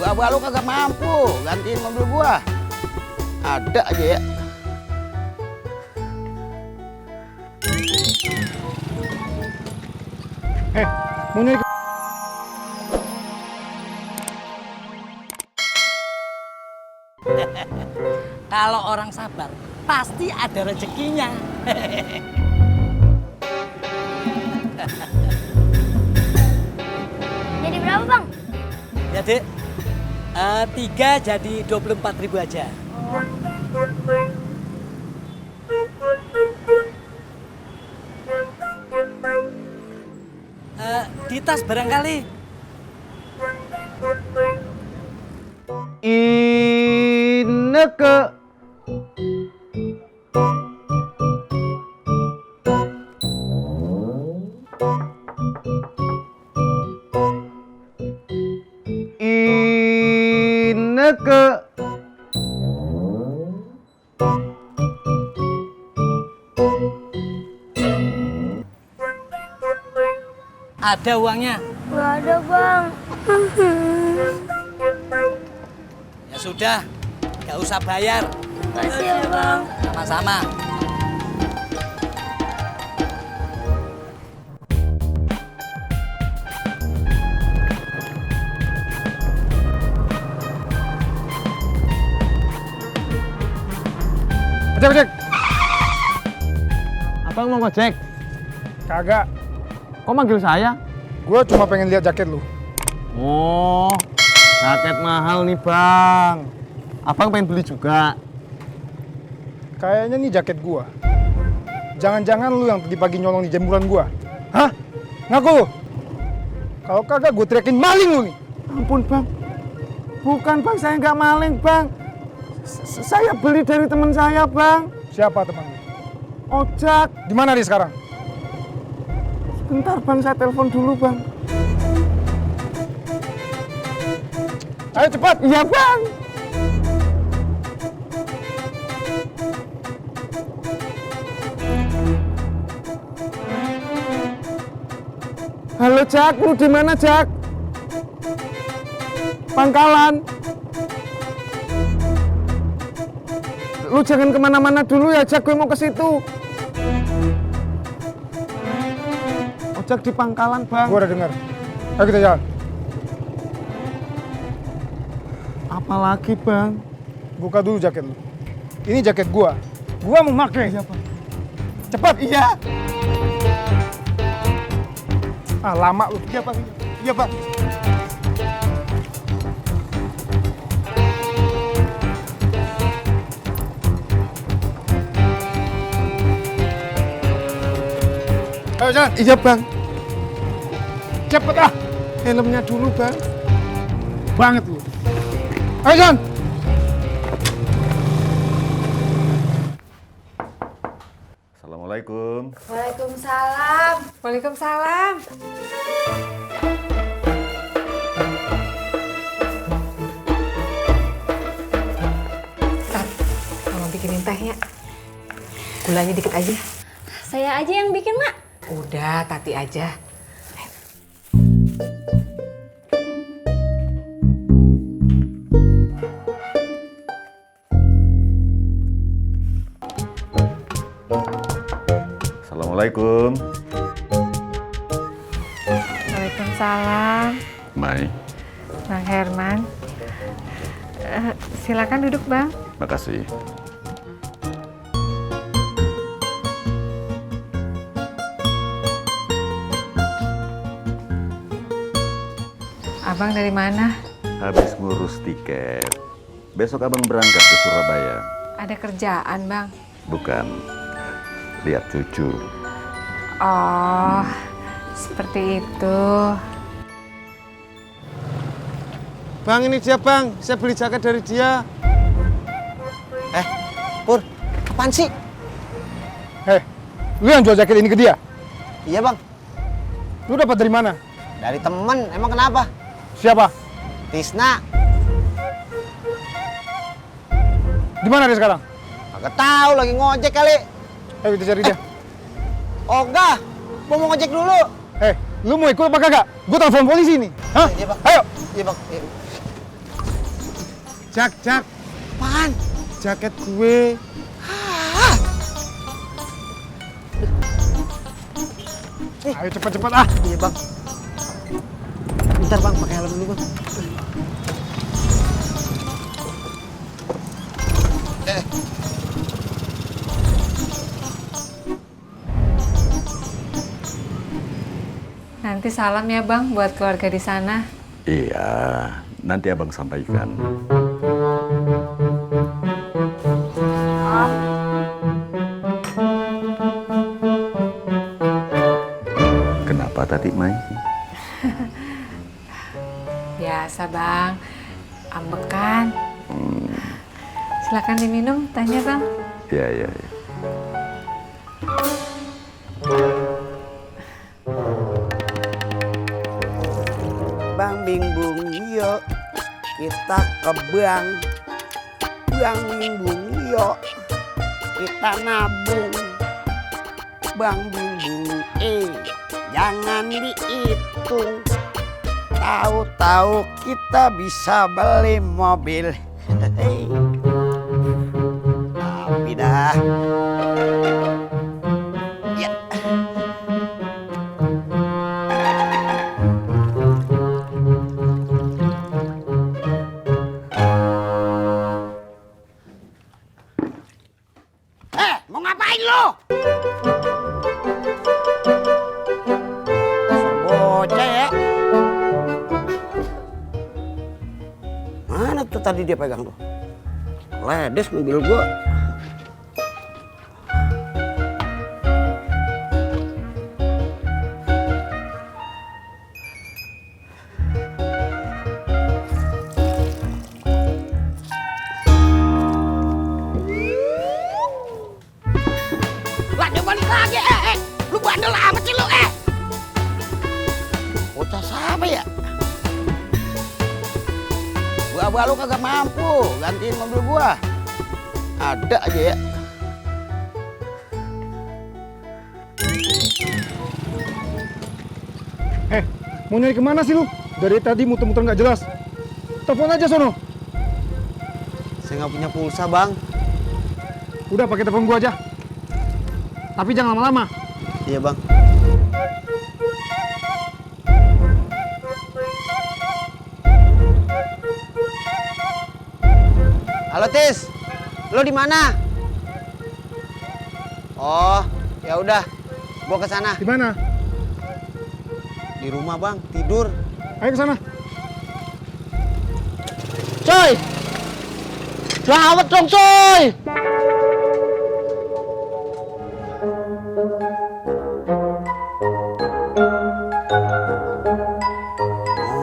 Gua lu kagak mampu gantiin mobil gua. Ada aja ya. Mau nyari Kalau orang sabar, pasti ada rezekinya. Jadi berapa bang? Ya dek, 3 jadi 24.000 aja. Di tas barangkali. Ineke. Ineke. Ada uangnya. Gak ada bang. Ya sudah, nggak usah bayar. Makasih ya bang. Sama-sama. Cek. Abang mau ngojek? Kagak. Kok manggil saya? Gua cuma pengen lihat jaket lu. Oh, jaket mahal nih bang. Abang pengen beli juga? Kayaknya nih jaket gua. Jangan-jangan lu yang tadi pagi nyolong di jemuran gua. Hah? Ngaku lu? Kalau kagak gua teriakin maling lu nih. Ampun bang. Bukan bang, saya nggak maling bang. Saya beli dari teman saya bang. Siapa teman lu? Ojak. Di mana dia sekarang? Bentar bang, saya telepon dulu bang. Ayo cepat. Iya bang. Halo Jak, lu di mana Jak? Pangkalan. Lu jangan kemana-mana dulu ya Jak, gue mau ke situ. Ojek di Pangkalan bang. Gua udah dengar. Ayo kita jalan. Apalagi bang? Buka dulu jaket lu. Ini jaket gua. Gua mau pakai. Iya bang. Cepat. Iya. Ah, lama lu. Iya, Pak. Iya, Pak. Ayo jalan. Iya bang. Cepet ah. Helmnya dulu bang. Banget lu. Ayo jalan. Assalamualaikum. Waalaikumsalam. Waalaikumsalam. Tat, tolong bikinin tehnya. Gulanya dikit aja. Saya aja yang bikin mak. Udah, Tati aja. Assalamualaikum. Waalaikumsalam. Mai, Bang Herman. Silakan duduk, Bang. makasih. Abang dari mana? Habis ngurus tiket. Besok abang berangkat ke Surabaya. Ada kerjaan, Bang. Bukan. Lihat cucu. Oh, seperti itu. Bang ini dia bang, saya beli jaket dari dia. Pur, apaan sih? Hei, lu yang jual jaket ini ke dia? Iya bang, Lu dapat dari mana? dari temen. Emang kenapa? Siapa? Tisna. Di mana dia sekarang? Kagak tahu, lagi ngojek kali. Ayo kita cari dia. Ogah, gua mau ngojek dulu. Hei, lu mau ikut apa kagak? Gua telepon polisi nih. Hah? Iya bang. Ayo. Iya bang. Iya. Jak. Apaan? Jaket gue. Ayo cepat-cepat ah. Iya bang. Bentar bang, pakai helm dulu bang. Nanti salam ya bang buat keluarga di sana. Iya, nanti abang sampaikan. Kenapa tadi, Mai? Biasa bang, ambekan. Silakan diminum, tanya bang. Iya. Bang bingbung yuk, kita ke bank. Bang bingbung yuk, kita nabung. Bang bingbung jangan dihitung. Tahu-tahu kita bisa beli mobil. Tapi dah. Ya. Mau ngapain lo? Bocah ya. Mana tuh tadi dia pegang tuh? Ledes mobil gua. Lah dia balik lagi, lu bandel amat sih lu, bocah siapa ya? Gua lu kagak mampu gantiin mobil gua. Ada aja ya. Mau nyari kemana sih lu? Dari tadi muter-muter nggak jelas. Telepon aja sono. Saya nggak punya pulsa bang. Udah pakai telepon gua aja. Tapi jangan lama-lama. Iya bang. Halo Tis, lo di mana? Oh, ya udah, gua ke sana. Di mana? Di rumah bang, tidur. Ayo ke sana. Coy, selamat dong coy.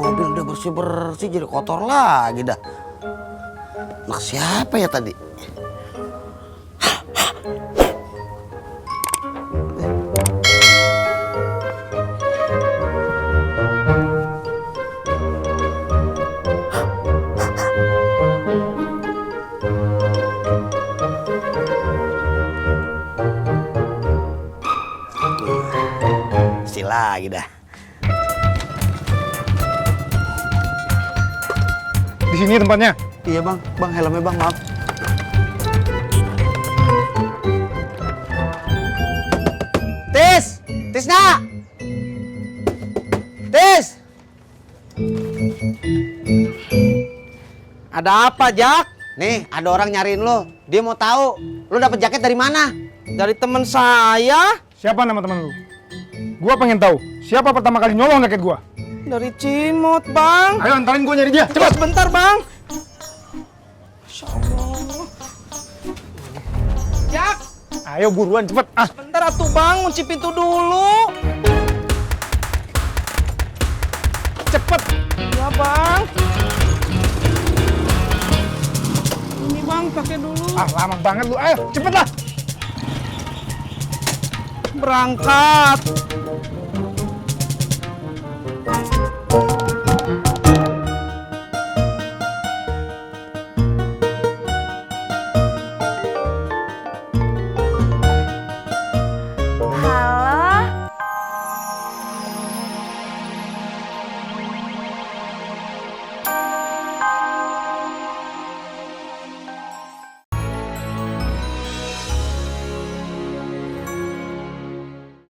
Mobil udah bersih-bersih jadi kotor lagi dah. Nah siapa ya tadi? Lagi dah. Di sini tempatnya. Iya bang, helmnya bang, maaf. Tisna! Tis! Ada apa, Jak? Nih, ada orang nyariin lo. Dia mau tahu, lo dapet jaket dari mana? Dari temen saya. Siapa nama teman lu? Gua pengen tahu, siapa pertama kali nyolong jaket gua? Dari Cimot, bang. Ayo antarin gua nyari dia, cepat. Sebentar, bang. Masya Allah. Jak! Ayo buruan, cepet. Ah, Bentar atuh bang, kunci pintu dulu. cepet. Ya bang. Ini bang, pakai dulu. Ah, lama banget lu. Ayo, cepet lah. Berangkat.